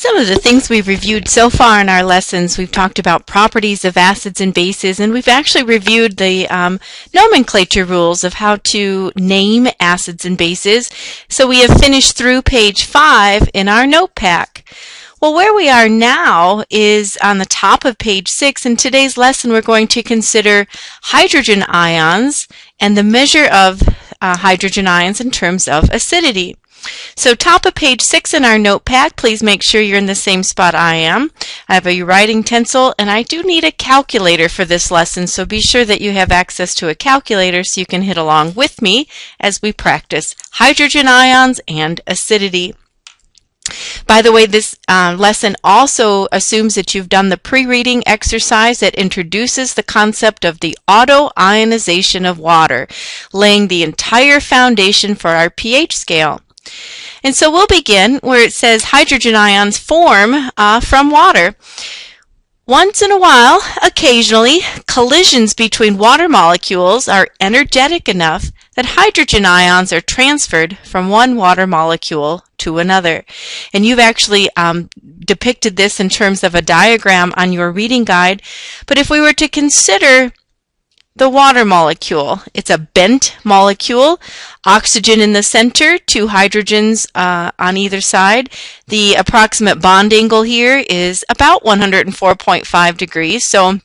Some of the things we've reviewed so far in our lessons, we've talked about properties of acids and bases, and we've actually reviewed the nomenclature rules of how to name acids and bases. So we have finished through page 5 in our note pack. Well, where we are now is on the top of page 6. In today's lesson, we're going to consider hydrogen ions and the measure of hydrogen ions in terms of acidity. So top of page 6 in our note pack, please make sure you're in the same spot I am. I have a writing utensil, and I do need a calculator for this lesson, so be sure that you have access to a calculator so you can hit along with me as we practice hydrogen ions and acidity. By the way, this lesson also assumes that you've done the pre-reading exercise that introduces the concept of the autoionization of water, laying the entire foundation for our pH scale. And so we'll begin where it says hydrogen ions form from water. Once in a while, occasionally, collisions between water molecules are energetic enough that hydrogen ions are transferred from one water molecule to another. And you've actually depicted this in terms of a diagram on your reading guide. But if we were to consider the water molecule, it's a bent molecule, oxygen in the center, 2 hydrogens on either side. The approximate bond angle here is about 104.5 degrees. So,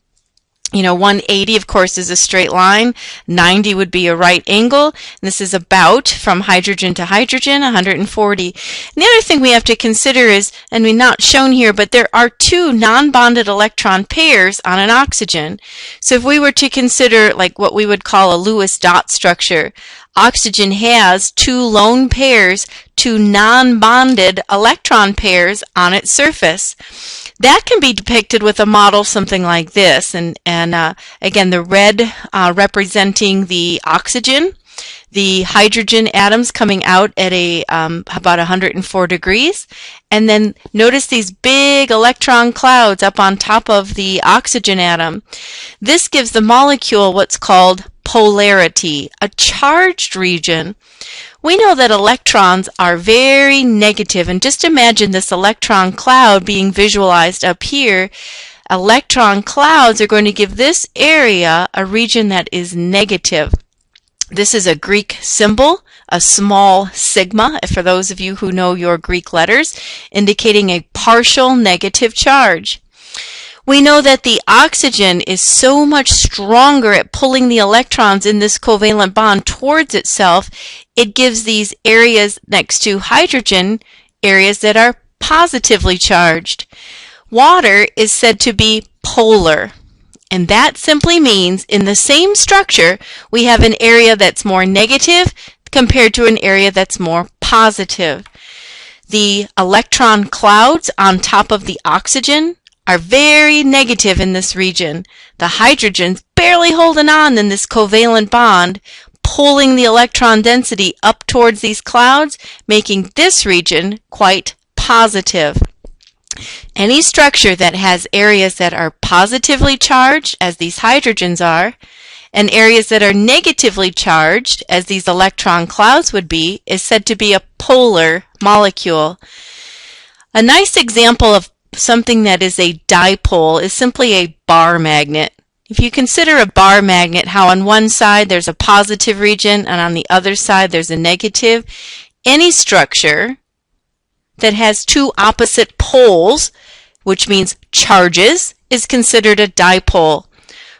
180, of course, is a straight line. 90 would be a right angle. And this is about, from hydrogen to hydrogen, 140. And the other thing we have to consider is, and we're not shown here, but there are 2 non-bonded electron pairs on an oxygen. So if we were to consider like what we would call a Lewis dot structure, oxygen has 2 lone pairs, 2 non-bonded electron pairs on its surface. That can be depicted with a model something like this, and again, the red representing the oxygen, the hydrogen atoms coming out at about 104 degrees, and then notice these big electron clouds up on top of the oxygen atom. This gives the molecule what's called polarity, a charged region. We know that electrons are very negative, and just imagine this electron cloud being visualized up here. Electron clouds are going to give this area a region that is negative. This is a Greek symbol, a small sigma, for those of you who know your Greek letters, indicating a partial negative charge. We know that the oxygen is so much stronger at pulling the electrons in this covalent bond towards itself, it gives these areas next to hydrogen areas that are positively charged. Water is said to be polar, and that simply means in the same structure we have an area that's more negative compared to an area that's more positive. The electron clouds on top of the oxygen are very negative in this region. The hydrogen's barely holding on in this covalent bond, pulling the electron density up towards these clouds, making this region quite positive. Any structure that has areas that are positively charged, as these hydrogens are, and areas that are negatively charged, as these electron clouds would be, is said to be a polar molecule. A nice example of something that is a dipole is simply a bar magnet. If you consider a bar magnet, how on one side there's a positive region and on the other side there's a negative, any structure that has 2 opposite poles, which means charges, is considered a dipole.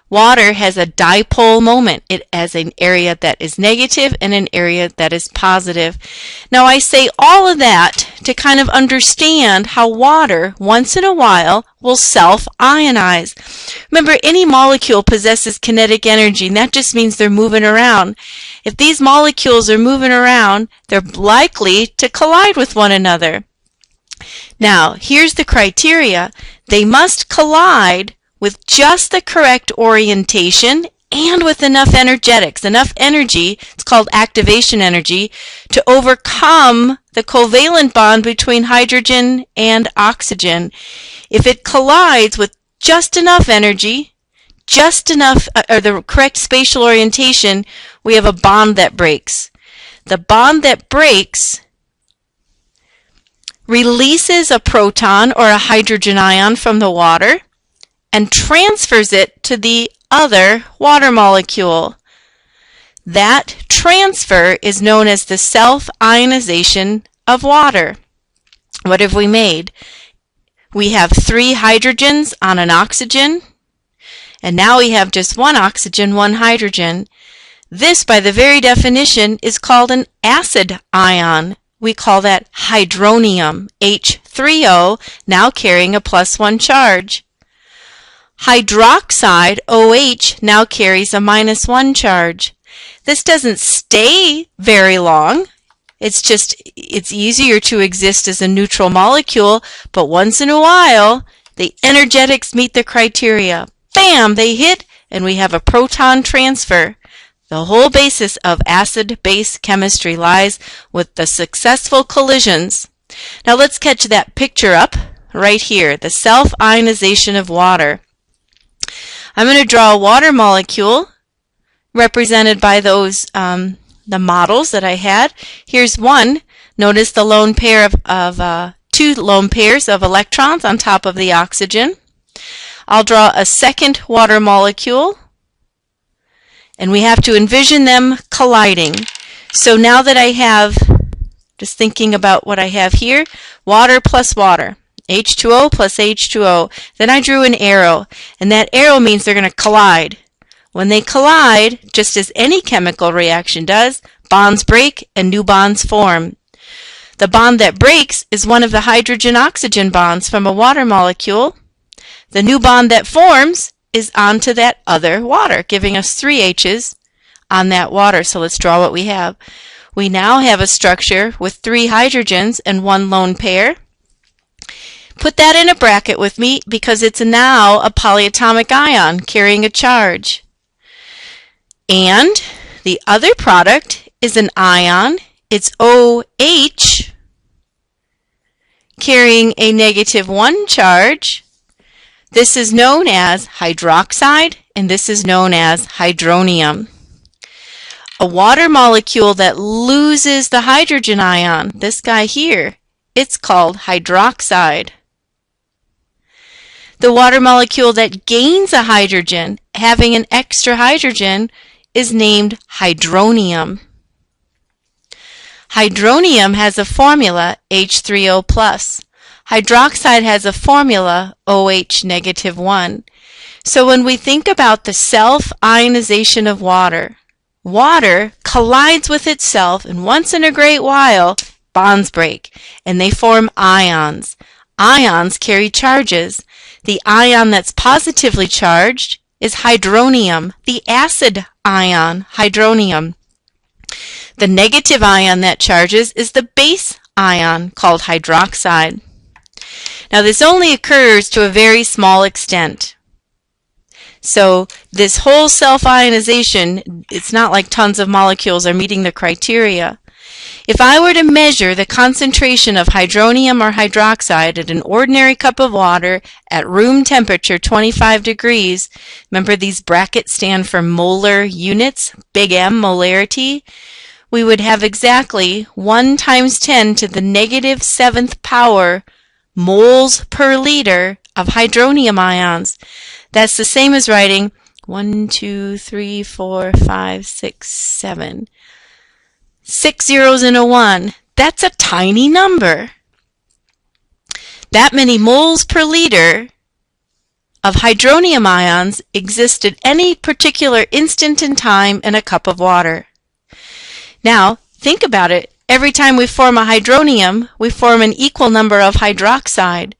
Water has a dipole moment. It has an area that is negative and an area that is positive. Now I say all of that to kind of understand how water, once in a while, will self-ionize. Remember, any molecule possesses kinetic energy, and that just means they're moving around. If these molecules are moving around, they're likely to collide with one another. Now, here's the criteria. They must collide with just the correct orientation and with enough energetics, enough energy, it's called activation energy, to overcome the covalent bond between hydrogen and oxygen. If it collides with just enough energy, just enough, or the correct spatial orientation, we have a bond that breaks. The bond that breaks releases a proton or a hydrogen ion from the water and transfers it to the other water molecule. That transfer is known as the self-ionization of water. What have we made? We have 3 hydrogens on an oxygen, and now we have just 1 oxygen, 1 hydrogen. This, by the very definition, is called an acid ion. We call that hydronium, H3O, now carrying a +1 charge. Hydroxide, OH, now carries a -1 charge. This doesn't stay very long. It's easier to exist as a neutral molecule, but once in a while, the energetics meet the criteria. Bam! They hit, and we have a proton transfer. The whole basis of acid-base chemistry lies with the successful collisions. Now let's catch that picture up right here, the self-ionization of water. I'm going to draw a water molecule represented by those the models that I had. Here's one. Notice the lone pair of 2 lone pairs of electrons on top of the oxygen. I'll draw a second water molecule, and we have to envision them colliding. So now that I have, just thinking about what I have here, water plus water, H2O plus H2O. Then I drew an arrow, and that arrow means they're going to collide. When they collide, just as any chemical reaction does, bonds break and new bonds form. The bond that breaks is one of the hydrogen-oxygen bonds from a water molecule. The new bond that forms is onto that other water, giving us 3 H's on that water. So let's draw what we have. We now have a structure with 3 hydrogens and 1 lone pair. Put that in a bracket with me because it's now a polyatomic ion carrying a charge. And the other product is an ion. It's OH carrying a -1 charge. This is known as hydroxide, and this is known as hydronium. A water molecule that loses the hydrogen ion, this guy here, it's called hydroxide. The water molecule that gains a hydrogen, having an extra hydrogen, is named hydronium. Hydronium has a formula H3O+. Hydroxide has a formula OH -1. So when we think about the self-ionization of water, water collides with itself, and once in a great while, bonds break, and they form ions. Ions carry charges. The ion that's positively charged is hydronium, the acid ion, hydronium. The negative ion that charges is the base ion, called hydroxide. Now this only occurs to a very small extent. So this whole self-ionization, it's not like tons of molecules are meeting the criteria. If I were to measure the concentration of hydronium or hydroxide at an ordinary cup of water at room temperature, 25 degrees, remember these brackets stand for molar units, big M, molarity, we would have exactly 1 × 10 to the -7th power moles per liter of hydronium ions. That's the same as writing 1, 2, 3, 4, 5, 6, 7. 6 zeros and a 1. That's a tiny number. That many moles per liter of hydronium ions exist at any particular instant in time in a cup of water. Now, think about it. Every time we form a hydronium, we form an equal number of hydroxide.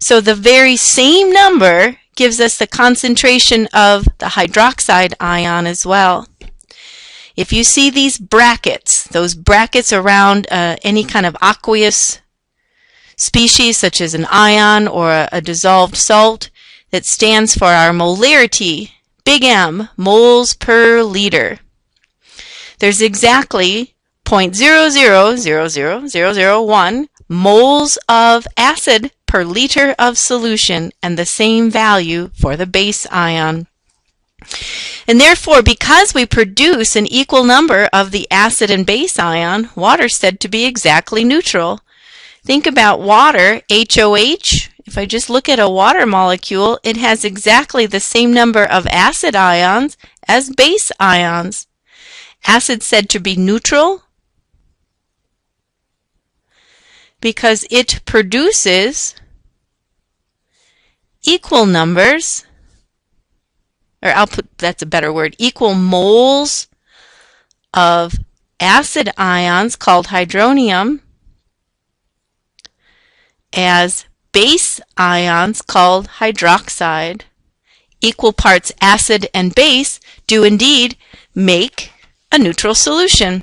So the very same number gives us the concentration of the hydroxide ion as well. If you see these brackets, those brackets around any kind of aqueous species, such as an ion or a dissolved salt, that stands for our molarity, big M, moles per liter. There's exactly 0.0000001 moles of acid per liter of solution, and the same value for the base ion. And therefore, because we produce an equal number of the acid and base ion, water is said to be exactly neutral. Think about water, HOH. If I just look at a water molecule, it has exactly the same number of acid ions as base ions. Acid said to be neutral because it produces equal numbers, or that's a better word, equal moles of acid ions called hydronium as base ions called hydroxide. Equal parts acid and base do indeed make a neutral solution.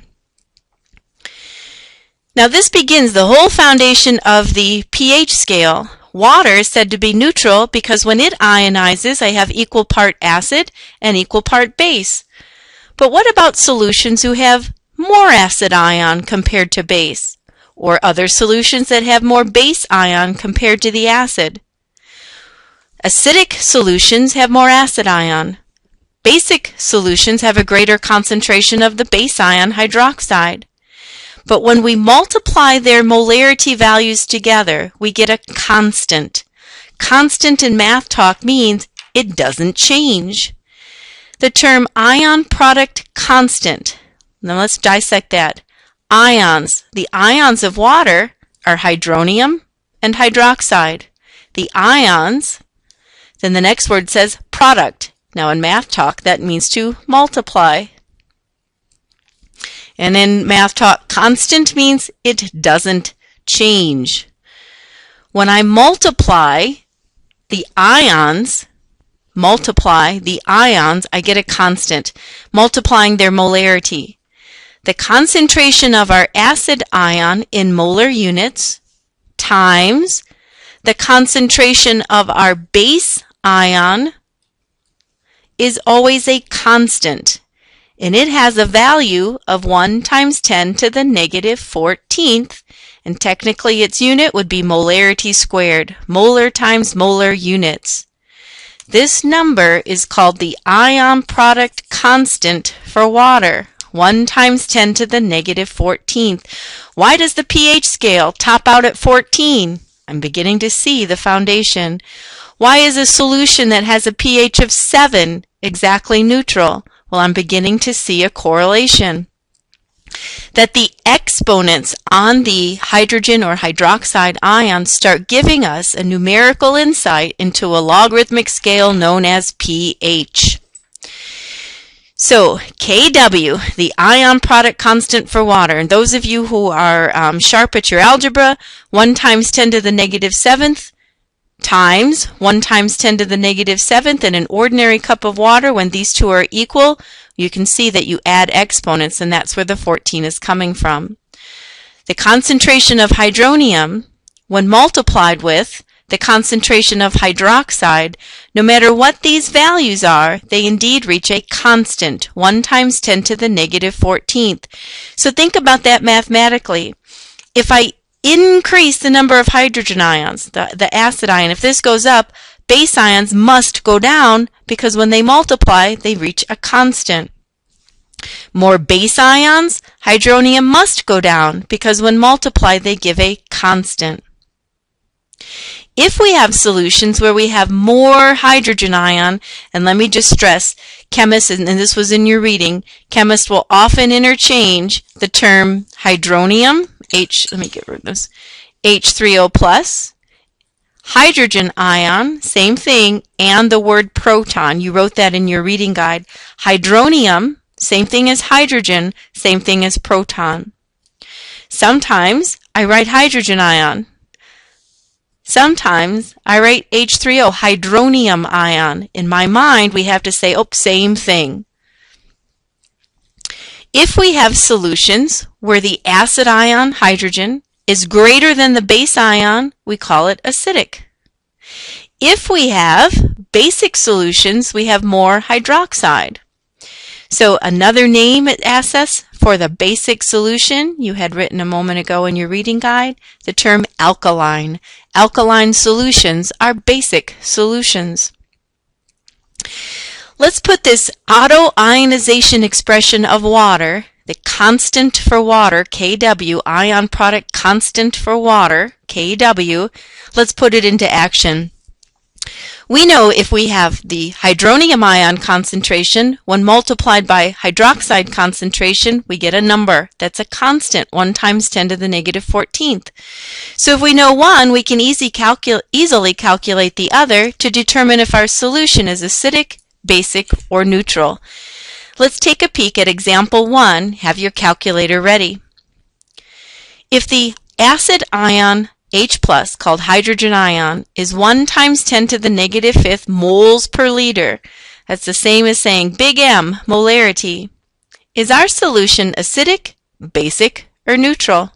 Now this begins the whole foundation of the pH scale. Water is said to be neutral because when it ionizes, I have equal part acid and equal part base. But what about solutions who have more acid ion compared to base, or other solutions that have more base ion compared to the acid? Acidic solutions have more acid ion. Basic solutions have a greater concentration of the base ion hydroxide. But when we multiply their molarity values together, we get a constant. Constant in math talk means it doesn't change. The term ion product constant. Now let's dissect that. Ions. The ions of water are hydronium and hydroxide. The ions, then the next word says product. Now in math talk, that means to multiply. And in math talk, constant means it doesn't change. When I multiply the ions, I get a constant, multiplying their molarity. The concentration of our acid ion in molar units times the concentration of our base ion is always a constant, and it has a value of 1 times 10 to the negative 14th, and technically its unit would be molarity squared, molar times molar units. This number is called the ion product constant for water, 1 times 10 to the negative 14th. Why does the pH scale top out at 14? I'm beginning to see the foundation. Why is a solution that has a pH of 7 exactly neutral? Well, I'm beginning to see a correlation. That the exponents on the hydrogen or hydroxide ions start giving us a numerical insight into a logarithmic scale known as pH. So Kw, the ion product constant for water, and those of you who are sharp at your algebra, 1 times 10 to the negative 7th times 1 times 10 to the negative 7th in an ordinary cup of water. When these two are equal, you can see that you add exponents, and that's where the 14 is coming from. The concentration of hydronium, when multiplied with the concentration of hydroxide, no matter what these values are, they indeed reach a constant, 1 times 10 to the negative 14th. So think about that mathematically. If I increase the number of hydrogen ions, the acid ion, if this goes up, base ions must go down because when they multiply, they reach a constant. More base ions, hydronium must go down because when multiplied, they give a constant. If we have solutions where we have more hydrogen ion, and let me just stress, chemists, and this was in your reading, chemists will often interchange the term hydronium, let me get rid of this, H3O plus, hydrogen ion, same thing, and the word proton. You wrote that in your reading guide. Hydronium, same thing as hydrogen, same thing as proton. Sometimes I write hydrogen ion. Sometimes I write H3O, hydronium ion. In my mind, we have to say, oh, same thing. If we have solutions where the acid ion, hydrogen, is greater than the base ion, we call it acidic. If we have basic solutions, we have more hydroxide. So another name it asks us for the basic solution, you had written a moment ago in your reading guide, the term alkaline. Alkaline solutions are basic solutions. Let's put this autoionization expression of water, the constant for water, Kw, ion product constant for water, Kw. Let's put it into action. We know if we have the hydronium ion concentration, when multiplied by hydroxide concentration, we get a number. That's a constant, 1 times 10 to the negative 14th. So if we know one, we can easily calculate the other to determine if our solution is acidic, basic, or neutral. Let's take a peek at example 1. Have your calculator ready. If the acid ion H+, called hydrogen ion, is 1 times 10 to the negative 5th moles per liter. That's the same as saying big M, molarity. Is our solution acidic, basic, or neutral?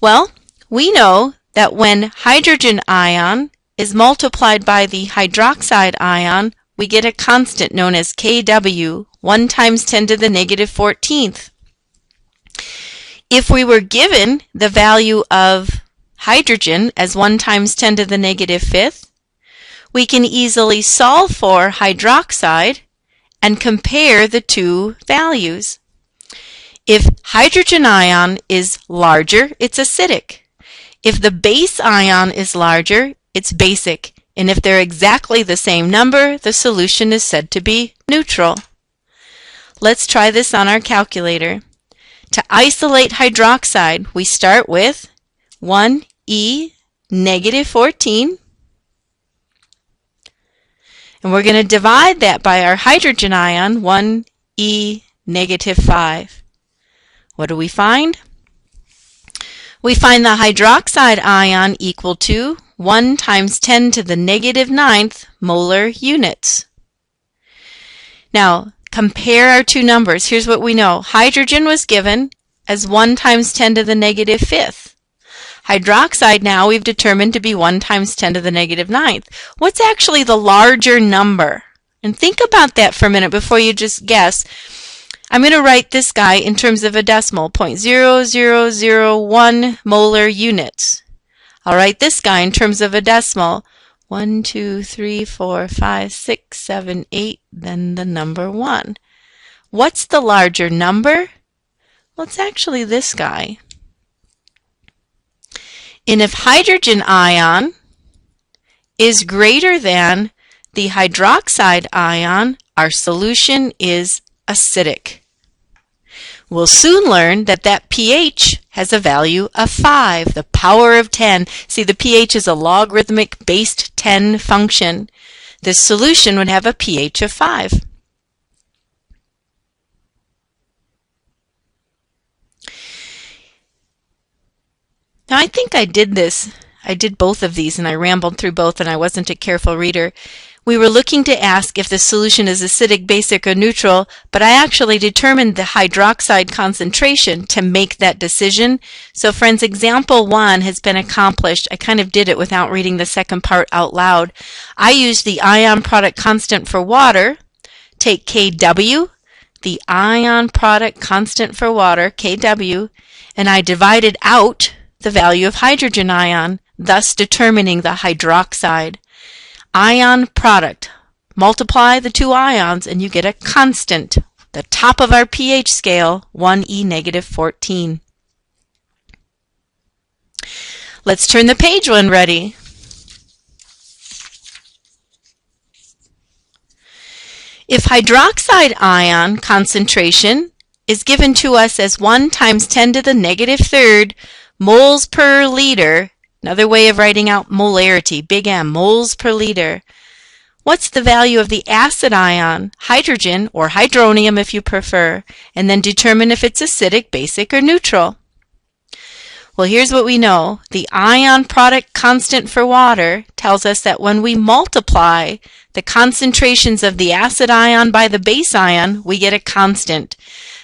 Well, we know that when hydrogen ion is multiplied by the hydroxide ion, we get a constant known as Kw, 1 times 10 to the negative 14th. If we were given the value of hydrogen as 1 times 10 to the negative 5th, we can easily solve for hydroxide and compare the two values. If hydrogen ion is larger, it's acidic. If the base ion is larger, it's basic. And if they're exactly the same number, the solution is said to be neutral. Let's try this on our calculator. To isolate hydroxide, we start with 1e negative 14, and we're going to divide that by our hydrogen ion, 1e negative 5. What do we find? We find the hydroxide ion equal to 1 times 10 to the negative 9th molar units. Now, compare our two numbers. Here's what we know. Hydrogen was given as 1 times 10 to the negative 5th. Hydroxide now we've determined to be 1 times 10 to the negative 9th. What's actually the larger number? And think about that for a minute before you just guess. I'm going to write this guy in terms of a decimal, 0.0001 molar units. I'll write this guy in terms of a decimal, 1, 2, 3, 4, 5, 6, 7, 8, then the number 1. What's the larger number? Well, it's actually this guy. And if hydrogen ion is greater than the hydroxide ion, our solution is acidic. We'll soon learn that that pH has a value of 5, the power of 10. See, the pH is a logarithmic based 10 function. This solution would have a pH of 5. Now, I think I did both of these, and I rambled through both, and I wasn't a careful reader. We were looking to ask if the solution is acidic, basic, or neutral, but I actually determined the hydroxide concentration to make that decision. So, friends, example 1 has been accomplished. I kind of did it without reading the second part out loud. I used the ion product constant for water, take Kw, the ion product constant for water, Kw, and I divided out the value of hydrogen ion, thus determining the hydroxide. Ion product. Multiply the two ions and you get a constant, the top of our pH scale, 1e negative 14. Let's turn the page when ready. If hydroxide ion concentration is given to us as 1 times 10 to the negative 3rd moles per liter, another way of writing out molarity, big M, moles per liter. What's the value of the acid ion, hydrogen, or hydronium if you prefer, and then determine if it's acidic, basic, or neutral? Well, here's what we know. The ion product constant for water tells us that when we multiply the concentrations of the acid ion by the base ion, we get a constant.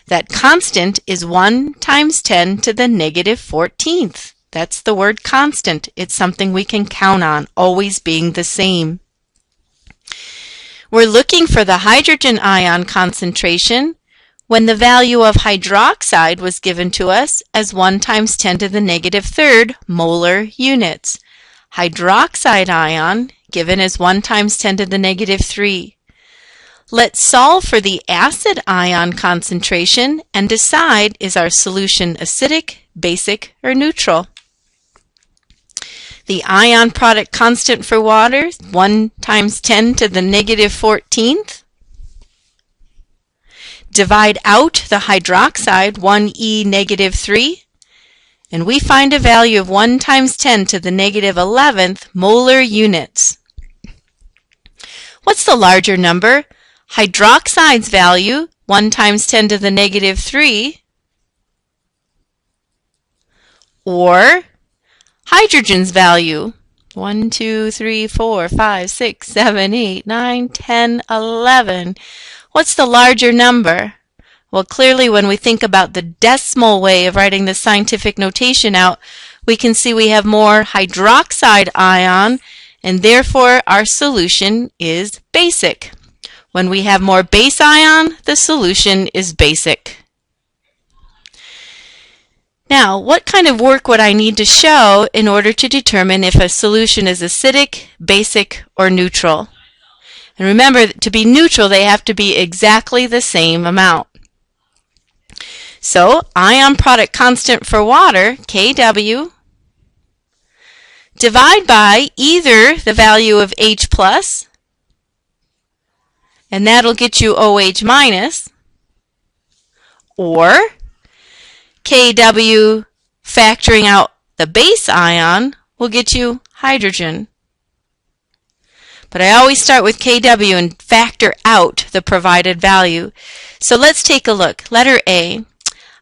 That constant is 1 times 10 to the negative 14th. That's the word constant. It's something we can count on, always being the same. We're looking for the hydrogen ion concentration when the value of hydroxide was given to us as 1 times 10 to the negative 3rd molar units. Hydroxide ion given as 1 times 10 to the negative 3. Let's solve for the acid ion concentration and decide, is our solution acidic, basic, or neutral? The ion product constant for water is 1 times 10 to the negative 14th. Divide out the hydroxide, 1e negative 3, and we find a value of 1 times 10 to the negative 11th molar units. What's the larger number? Hydroxide's value, 1 times 10 to the negative 3, or hydrogen's value, 1, 2, 3, 4, 5, 6, 7, 8, 9, 10, 11. What's the larger number? Well, clearly when we think about the decimal way of writing the scientific notation out, we can see we have more hydroxide ion, and therefore our solution is basic. When we have more base ion, the solution is basic. Now, what kind of work would I need to show in order to determine if a solution is acidic, basic, or neutral? And remember, to be neutral, they have to be exactly the same amount. So, ion product constant for water, Kw, divide by either the value of H plus, and that'll get you OH minus, or Kw factoring out the base ion will get you hydrogen. But I always start with Kw and factor out the provided value. So let's take a look. Letter A.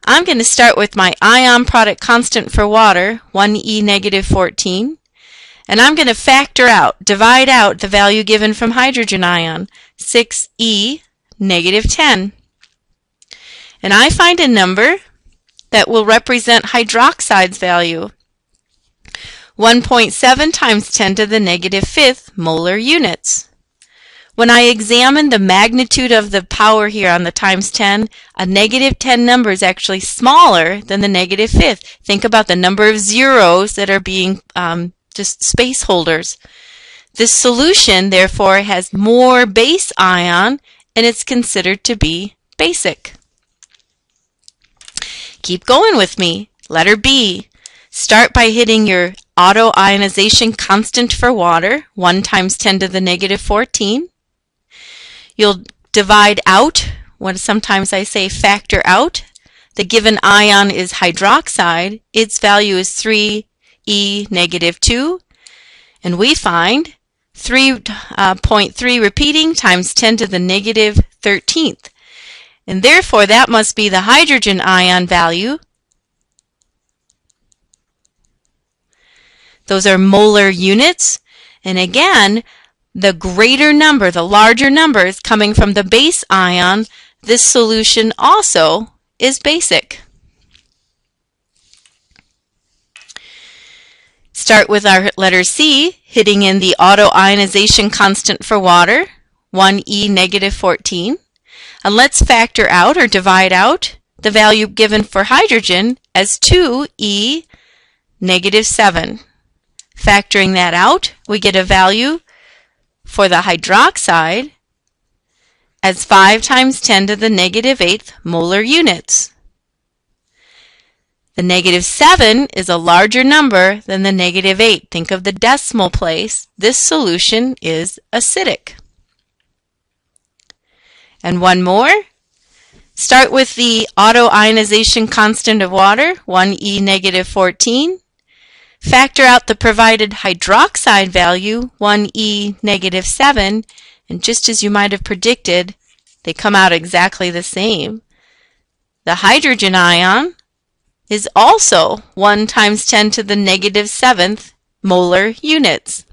I'm going to start with my ion product constant for water, 1e negative 14. And I'm going to factor out, divide out the value given from hydrogen ion, 6e negative 10. And I find a number that will represent hydroxide's value, 1.7 times 10 to the negative 5th molar units. When I examine the magnitude of the power here on the times 10, a negative 10 number is actually smaller than the negative 5th. Think about the number of zeros that are being just space holders. This solution, therefore, has more base ion, and it's considered to be basic. Keep going with me. Letter B. Start by hitting your autoionization constant for water, 1 times 10 to the negative 14. You'll divide out, what sometimes I say factor out. The given ion is hydroxide. Its value is 3e negative 2. And we find 3.3 repeating times 10 to the negative 13th. And therefore, that must be the hydrogen ion value. Those are molar units. And again, the greater number, the larger number is coming from the base ion. This solution also is basic. Start with our letter C, hitting in the autoionization constant for water, 1e negative 14. And let's factor out or divide out the value given for hydrogen as 2e negative 7. Factoring that out, we get a value for the hydroxide as 5 times 10 to the negative 8th molar units. The negative 7 is a larger number than the negative 8. Think of the decimal place. This solution is acidic. And one more. Start with the autoionization constant of water, 1e negative 14. Factor out the provided hydroxide value, 1e negative 7, and just as you might have predicted, they come out exactly the same. The hydrogen ion is also 1 times 10 to the negative 7th molar units.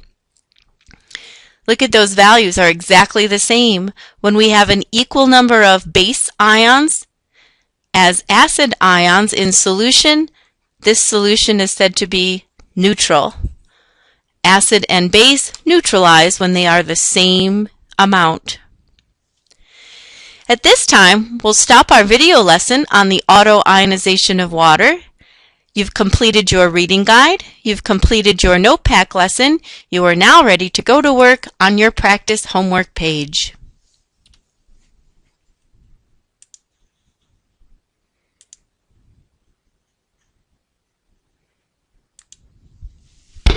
Look at those values are exactly the same. When we have an equal number of base ions as acid ions in solution, this solution is said to be neutral. Acid and base neutralize when they are the same amount. At this time, we'll stop our video lesson on the autoionization of water. You've completed your reading guide. You've completed your note pack lesson. You are now ready to go to work on your practice homework page.